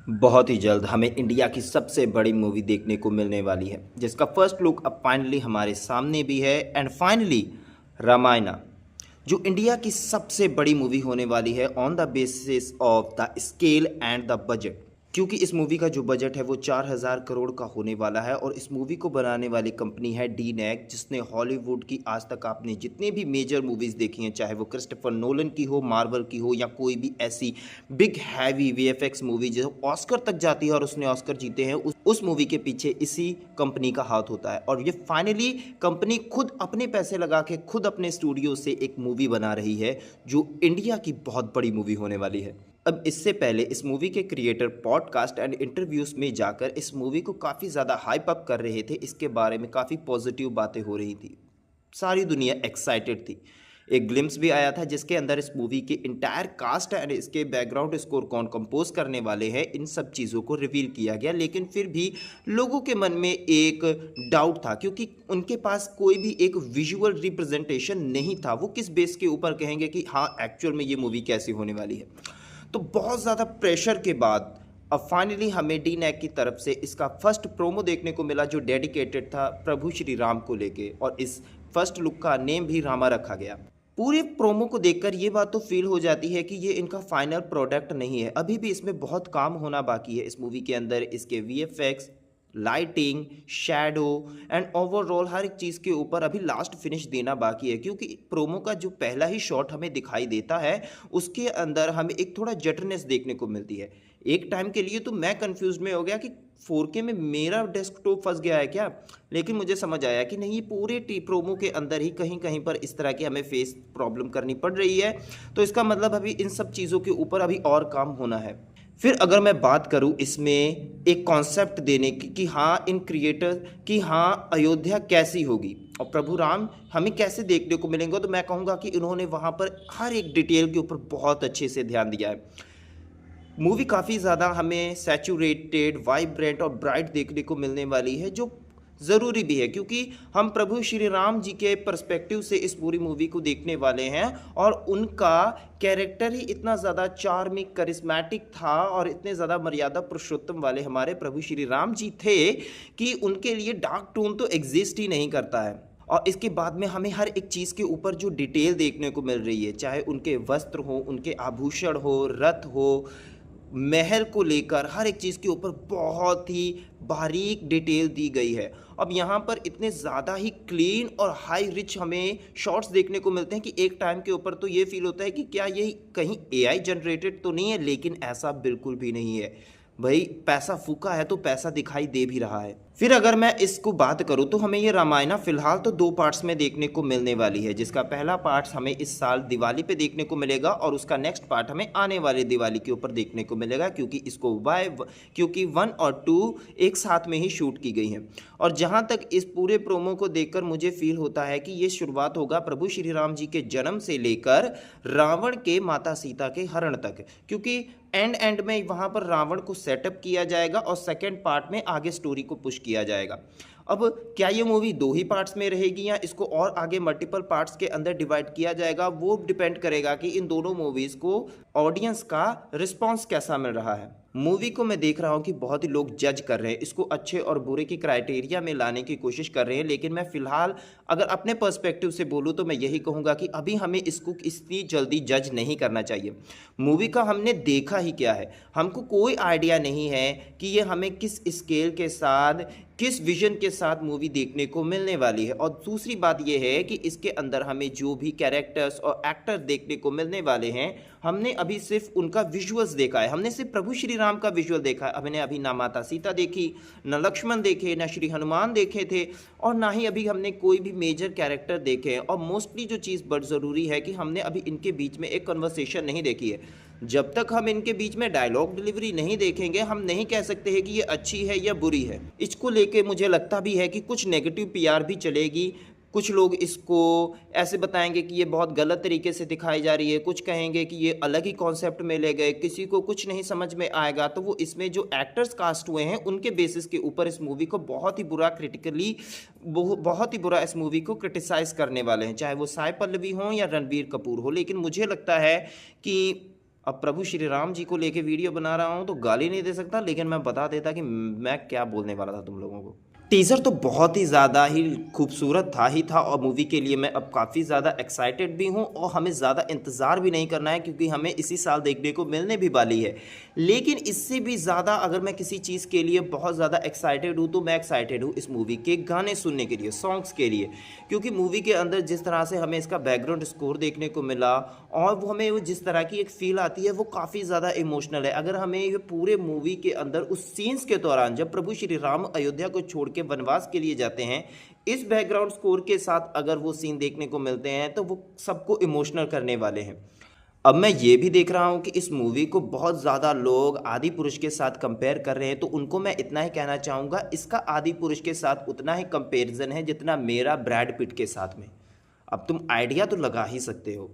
बहुत ही जल्द हमें इंडिया की सबसे बड़ी मूवी देखने को मिलने वाली है, जिसका फर्स्ट लुक अब फाइनली हमारे सामने भी है। एंड फाइनली रामायणा, जो इंडिया की सबसे बड़ी मूवी होने वाली है on the basis of the scale and the budget. क्योंकि इस मूवी का जो बजट है वो 4,000 करोड़ का होने वाला है और इस मूवी को बनाने वाली कंपनी है डीनैक, जिसने हॉलीवुड की आज तक आपने जितने भी मेजर मूवीज़ देखी हैं, चाहे वो क्रिस्टोफर नोलन की हो, मार्वल की हो, या कोई भी ऐसी बिग हैवी वीएफएक्स मूवी जो ऑस्कर तक जाती है और उसने ऑस्कर जीते हैं, उस मूवी के पीछे इसी कंपनी का हाथ होता है। और ये फाइनली कंपनी खुद अपने पैसे लगा के खुद अपने स्टूडियो से एक मूवी बना रही है जो इंडिया की बहुत बड़ी मूवी होने वाली है। अब इससे पहले इस मूवी के क्रिएटर पॉडकास्ट एंड इंटरव्यूज़ में जाकर इस मूवी को काफ़ी ज़्यादा हाइप अप कर रहे थे, इसके बारे में काफ़ी पॉजिटिव बातें हो रही थी, सारी दुनिया एक्साइटेड थी। एक ग्लिम्स भी आया था जिसके अंदर इस मूवी के इंटायर कास्ट एंड इसके बैकग्राउंड स्कोर कौन कंपोज करने वाले हैं, इन सब चीज़ों को रिवील किया गया। लेकिन फिर भी लोगों के मन में एक डाउट था, क्योंकि उनके पास कोई भी एक विजुअल रिप्रेजेंटेशन नहीं था। वो किस बेस के ऊपर कहेंगे कि हाँ एक्चुअल में ये मूवी कैसी होने वाली है। तो बहुत ज़्यादा प्रेशर के बाद अब फाइनली हमें डी नैक की तरफ से इसका फर्स्ट प्रोमो देखने को मिला, जो डेडिकेटेड था प्रभु श्री राम को लेके, और इस फर्स्ट लुक का नेम भी रामा रखा गया। पूरे प्रोमो को देखकर ये बात तो फील हो जाती है कि ये इनका फाइनल प्रोडक्ट नहीं है, अभी भी इसमें बहुत काम होना बाकी है। इस मूवी के अंदर इसके VFX, lighting, shadow and overall हर एक चीज़ के ऊपर अभी लास्ट फिनिश देना बाकी है। क्योंकि प्रोमो का जो पहला ही शॉट हमें दिखाई देता है उसके अंदर हमें एक थोड़ा जटनेस देखने को मिलती है। एक टाइम के लिए तो मैं कंफ्यूज में हो गया कि 4K में मेरा डेस्कटॉप फंस गया है क्या, लेकिन मुझे समझ आया कि नहीं, ये पूरे प्रोमो के अंदर ही कहीं कहीं पर इस तरह की हमें फेस प्रॉब्लम करनी पड़ रही है। तो इसका मतलब अभी इन सब चीज़ों के ऊपर अभी और काम होना है। फिर अगर मैं बात करूं इसमें एक कॉन्सेप्ट देने की कि हाँ इन क्रिएटर की, हाँ अयोध्या कैसी होगी और प्रभु राम हमें कैसे देखने को मिलेंगे, तो मैं कहूँगा कि इन्होंने वहाँ पर हर एक डिटेल के ऊपर बहुत अच्छे से ध्यान दिया है। मूवी काफ़ी ज़्यादा हमें सैचुरेटेड, वाइब्रेंट और ब्राइट देखने को मिलने वाली है, जो ज़रूरी भी है क्योंकि हम प्रभु श्री राम जी के पर्सपेक्टिव से इस पूरी मूवी को देखने वाले हैं। और उनका कैरेक्टर ही इतना ज़्यादा चार्मिंग, करिस्मेटिक था और इतने ज़्यादा मर्यादा पुरुषोत्तम वाले हमारे प्रभु श्री राम जी थे कि उनके लिए डार्क टोन तो एग्जिस्ट ही नहीं करता है। और इसके बाद में हमें हर एक चीज़ के ऊपर जो डिटेल देखने को मिल रही है, चाहे उनके वस्त्र हो, उनके आभूषण हो, रथ हो, महल को लेकर हर एक चीज़ के ऊपर बहुत ही बारीक डिटेल दी गई है। अब यहाँ पर इतने ज़्यादा ही क्लीन और हाई रिच हमें शॉट्स देखने को मिलते हैं कि एक टाइम के ऊपर तो ये फील होता है कि क्या ये कहीं एआई जनरेटेड तो नहीं है, लेकिन ऐसा बिल्कुल भी नहीं है। भाई पैसा फूका है तो पैसा दिखाई दे भी रहा है। फिर अगर मैं इसको बात करूं तो हमें ये रामायणा फिलहाल तो 2 पार्ट्स में देखने को मिलने वाली है, जिसका पहला पार्ट हमें इस साल दिवाली पे देखने को मिलेगा और उसका नेक्स्ट पार्ट हमें आने वाले दिवाली के ऊपर देखने को मिलेगा, क्योंकि 1 और 2 एक साथ में ही शूट की गई हैं। और जहां तक इस पूरे प्रोमो को देखकर मुझे फील होता है कि ये शुरुआत होगा प्रभु श्री राम जी के जन्म से लेकर रावण के माता सीता के हरण तक, क्योंकि एंड में वहाँ पर रावण को सेटअप किया जाएगा और सेकेंड पार्ट में आगे स्टोरी को पुश किया जाएगा। अब क्या ये मूवी 2 ही पार्ट्स में रहेगी या इसको और आगे मल्टीपल पार्ट्स के अंदर डिवाइड किया जाएगा, वो डिपेंड करेगा कि इन दोनों मूवीज़ को ऑडियंस का रिस्पांस कैसा मिल रहा है। मूवी को मैं देख रहा हूँ कि बहुत ही लोग जज कर रहे हैं, इसको अच्छे और बुरे की क्राइटेरिया में लाने की कोशिश कर रहे हैं, लेकिन मैं फ़िलहाल अगर अपने पर्सपेक्टिव से बोलूँ तो मैं यही कहूँगा कि अभी हमें इसको इतनी जल्दी जज नहीं करना चाहिए। मूवी का हमने देखा ही क्या है, हमको कोई आइडिया नहीं है कि ये हमें किस स्केल के साथ, किस विजन के साथ मूवी देखने को मिलने वाली है। और दूसरी बात यह है कि इसके अंदर हमें जो भी कैरेक्टर्स और एक्टर देखने को मिलने वाले हैं, हमने अभी सिर्फ उनका विजुअल्स देखा है, हमने सिर्फ प्रभु श्री राम का विजुअल देखा है। हमने अभी ना माता सीता देखी, न लक्ष्मण देखे, न श्री हनुमान देखे थे, और ना ही अभी हमने कोई भी मेजर कैरेक्टर देखे हैं। और मोस्टली जो चीज़ बड़ी ज़रूरी है कि हमने अभी इनके बीच में एक कन्वर्सेशन नहीं देखी है। जब तक हम इनके बीच में डायलॉग डिलीवरी नहीं देखेंगे, हम नहीं कह सकते हैं कि ये अच्छी है या बुरी है। इसको लेके मुझे लगता भी है कि कुछ नेगेटिव पीआर भी चलेगी। कुछ लोग इसको ऐसे बताएंगे कि ये बहुत गलत तरीके से दिखाई जा रही है, कुछ कहेंगे कि ये अलग ही कॉन्सेप्ट में ले गए, किसी को कुछ नहीं समझ में आएगा तो वो इसमें जो एक्टर्स कास्ट हुए हैं उनके बेसिस के ऊपर इस मूवी को बहुत ही बुरा इस मूवी को क्रिटिसाइज़ करने वाले हैं, चाहे वो साई पल्लवी हों या रणबीर कपूर हो। लेकिन मुझे लगता है कि अब प्रभु श्री राम जी को लेके वीडियो बना रहा हूँ तो गाली नहीं दे सकता, लेकिन मैं बता देता कि मैं क्या बोलने वाला था तुम लोगों को। टीज़र तो बहुत ही ज़्यादा ही खूबसूरत था और मूवी के लिए मैं अब काफ़ी ज़्यादा एक्साइटेड भी हूँ और हमें ज़्यादा इंतज़ार भी नहीं करना है क्योंकि हमें इसी साल देखने को मिलने भी वाली है। लेकिन इससे भी ज़्यादा अगर मैं किसी चीज़ के लिए बहुत ज़्यादा एक्साइटेड हूँ तो मैं एक्साइटेड हूँ इस मूवी के गाने सुनने के लिए, सॉन्ग्स के लिए, क्योंकि मूवी के अंदर जिस तरह से हमें इसका बैकग्राउंड स्कोर देखने को मिला और वो हमें वो जिस तरह की एक फ़ील आती है वो काफ़ी ज़्यादा इमोशनल है। अगर हमें ये पूरे मूवी के अंदर उस सीन्स के दौरान जब प्रभु श्री राम अयोध्या को छोड़ के वनवास के लिए जाते हैं, इस बैकग्राउंड स्कोर के साथ अगर वो सीन देखने को मिलते हैं तो वो सबको इमोशनल करने वाले हैं। अब मैं ये भी देख रहा हूँ कि इस मूवी को बहुत ज़्यादा लोग आदि पुरुष के साथ कंपेयर कर रहे हैं, तो उनको मैं इतना ही कहना चाहूँगा, इसका आदि पुरुष के साथ उतना ही कंपेरिजन है जितना मेरा ब्रैड पिट के साथ में। अब तुम आइडिया तो लगा ही सकते हो।